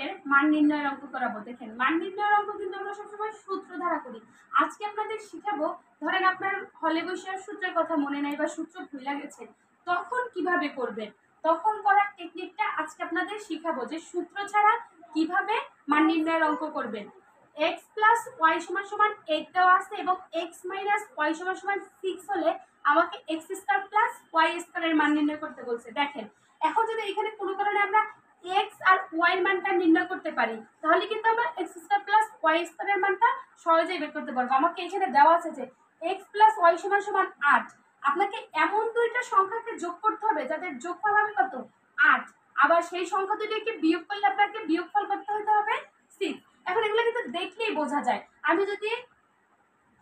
এর মান নির্ণয়ের অঙ্ক করাবো। দেখেন মান নির্ণয়ের অঙ্ক কিন্তু আমরা সবসময় সূত্র দ্বারা করি। আজকে আপনাদের শিখাবো, ধরেন আপনার হলে বসে সূত্রের কথা মনে নাই বা সূত্র ভুলে গেছে, তখন কিভাবে করবেন, তখন করার টেকনিকটা আজকে আপনাদের শিখাবো যে সূত্র ছাড়া কিভাবে মান নির্ণয়ের অঙ্ক করবেন। x প্লাস ওয়াই সমান সমান 8 দেওয়া আছে এবং x মাইনাস ওয়াই সমান সমান 6 হলে আমাকে x স্কয়ার প্লাস ওয়াই স্কয়ারের মান নির্ণয় করতে বলছে। দেখেন এখন যদি এখানে কোনো কারণে আমরা x আর y এর মানটা নির্ণয় করতে পারি, তাহলে কিন্তু আমরা x স্কয়ার প্লাস ওয়াই স্কয়ারের মানটা সহজেই বের করতে পারবো। আমাকে এখানে দেওয়া আছে যে x প্লাস ওয়াই সমান সমান 8। আপনাকে এমন দুইটা সংখ্যাকে যোগ করতে হবে যাদের যোগফল হবে কত, 8। আবার সেই সংখ্যা দুটোকে বিয়োগ করলে আপনাকে বিয়োগফল করতে হতে হবে 6। এখন এগুলো কিন্তু দেখলেই বোঝা যায়। আমি যদি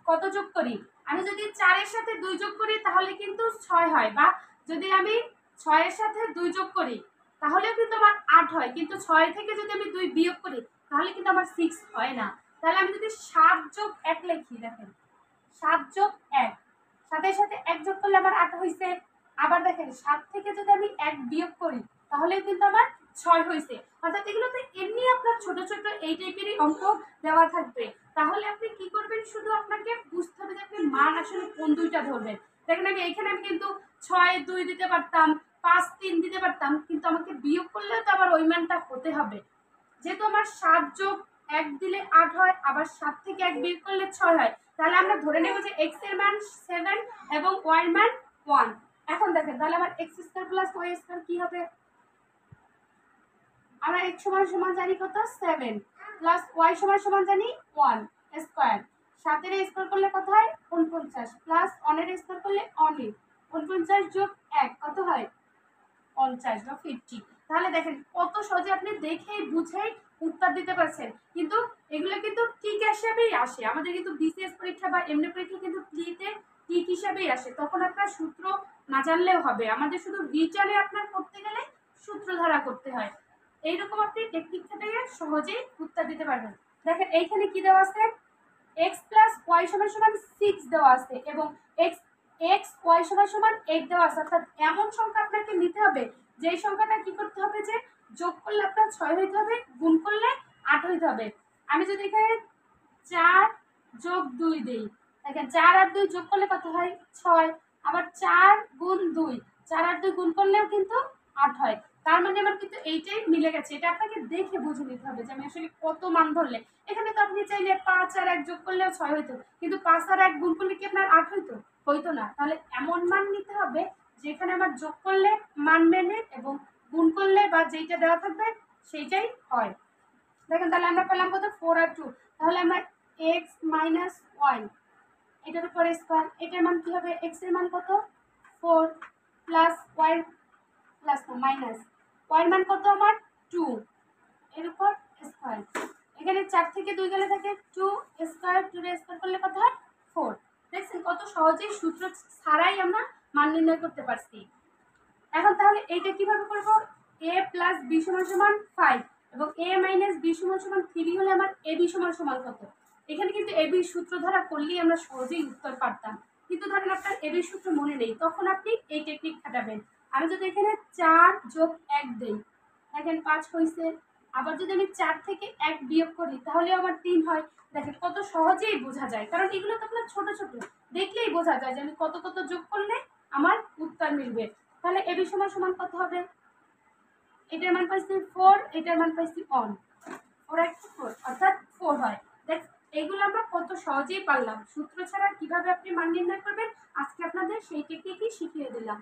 কত যোগ করি, আমি যদি 4 এর সাথে 2 যোগ করি তাহলে কিন্তু 6 হয়, বা যদি আমি 6 এর সাথে 2 যোগ করি তাহলেও কিন্তু আমার 8 হয়, কিন্তু 6 থেকে যদি আমি 2 বিয়োগ করি তাহলে কিন্তু আমার 6 হয় না। তাহলে আমি যদি 7 যোগ 1 লিখি, দেখেন 7 যোগ 1, 7 এর সাথে 1 যোগ করলে আমার 8 হইছে। আবার দেখেন 7 থেকে যদি আমি 1 বিয়োগ করি তাহলে কিন্তু আমার 6 হইছে। অর্থাৎ এগুলোতে এমনি আপনার ছোট ছোট এই টাইপেরই অঙ্ক দেওয়া থাকবে। তাহলে আপনি কি করবেন, শুধু আপনাকে বুঝতে হবে যে আপনি মান আসলে কোন দুইটা ধরবেন। দেখেন আমি কিন্তু 6 2 দিতে পারতাম, 5 3 দিতে পারতাম, কিন্তু আমাকে বিয়োগ করলেও তো আবার ওই মানটা হতে হবে। যেহেতু আমার 7 যোগ 1 দিলে 8 হয়, আবার 7 থেকে 1 বিয়োগ করলে 6 হয়, তাহলে আমরা ধরে নেব যে x এর মান 7 এবং y এর মান 1। এখন দেখেন তাহলে আমার x square plus y square কি হবে, আমরা x সমান সমান জানি কত 7 প্লাস y সমান সমান জানি 1 স্কয়ার। 7 এর স্কয়ার করলে কত হয় 49 প্লাস 1 এর স্কয়ার করলে অনলি 49 যোগ 1 কত হয় 50 বা 50। তাহলে দেখেন কত সহজে আপনি দেখেই বুঝেই উত্তর দিতে পারছেন। কিন্তু এগুলো কিন্তু ঠিক হিসাবেই আসে, আমাদের কিন্তু বিসিএস পরীক্ষা বা এমনি পরীক্ষা কিন্তু প্লিতে ঠিক হিসাবেই আসে। তখন আপনার সূত্র না জানলেও হবে, আমাদের শুধু রিটার্নে আপনার করতে গেলে সূত্র ধারা করতে হয়। এইরকম আপনি টেকনিক খাটিয়ে সহজেই উত্তর দিতে পারবেন। দেখেন এইখানে কি দেওয়া আছে, x প্লাস ওয়াই সমান সমান 6 দেওয়া আছে এবং x y সমান সমান 8 দেওয়া আছে। অর্থাৎ এমন সংখ্যা আপনাকে নিতে হবে যেই সংখ্যাটা কি করতে হবে, যে যোগ করলে আপনার 6 হইতে হবে, গুণ করলে 8 হইতে হবে। আমি যদি এখানে 4 যোগ 2 দেই, দেখেন 4 আর 2 যোগ করলে কত হয় 6, আবার 4 গুণ 2, 4 আর 2 গুণ করলেও কিন্তু 8 হয়। তার মানে আমার কিন্তু এইটাই মিলে গেছে। এটা আপনাকে দেখে বুঝে নিতে হবে যে আমি আসলে কত মান ধরলে। এখানে তো আপনি চাইলে 5 আর 1 যোগ করলেও 6 হইতো, কিন্তু 5 আর 1 গুণ করলে কি আপনার 8 হইতো, হইতো না। তাহলে এমন মান নিতে হবে যেখানে আমার যোগ করলে মান মেনে এবং গুণ করলে বা যেইটা দেওয়া থাকবে সেইটাই হয়। দেখেন তাহলে আমরা পেলাম কত 4 আর 2, তাহলে আমরা x মাইনাস ওয়াই এটার উপর স্কয়ার, এটার মান কি হবে, x এর মান কত 4 প্লাস ওয়াই প্লাস না মাইনাস ওয়াই এর মান কত আমার 2 এর উপর স্কয়ার। এখানে 4 থেকে 2 গেলে থাকে 2 স্কয়ার, 2 এর স্কয়ার করলে কত হয় 4। দেখছেন কত সহজেই সূত্র ছাড়াই আমরা মান নির্ণয় করতে পারছি। এখন তাহলে এইটা কিভাবে করব, a প্লাস b সমান সমান 5 এবং a মাইনাস b সমান সমান 3 হলে আমার ab সমান সমান কত। এখানে কিন্তু ab সূত্র ধরা করলেই আমরা সহজেই উত্তর পারতাম, কিন্তু ধরেন আপনার ab সূত্র মনে নেই, তখন আপনি এই টেকনিক খাটাবেন। আমি যদি এখানে 4 যোগ 1 দেই, দেখেন 5 হইছে। আবার যদি আমি 4 থেকে 1 বিয়োগ করি তাহলে আমার 3 হয়। দেখেন কত সহজেই বোঝা যায়, কারণ এগুলো তো আপনার ছোট ছোট, দেখলেই বোঝা যায় যে আমি কত কত যোগ করলে আমার উত্তর মিলবে। তাহলে ab সমান সমান কত হবে, এটার মান পাইছি 4, এটার মান পাইছি 1, 4 আর 4 অর্থাৎ 4 হয়। দেখ এইগুলো আমরা কত সহজেই পারলাম। সূত্র ছাড়া কিভাবে আপনি মান নির্ণয় করবেন আজকে আপনাদের সেই টেকনিকই শিখিয়ে দিলাম।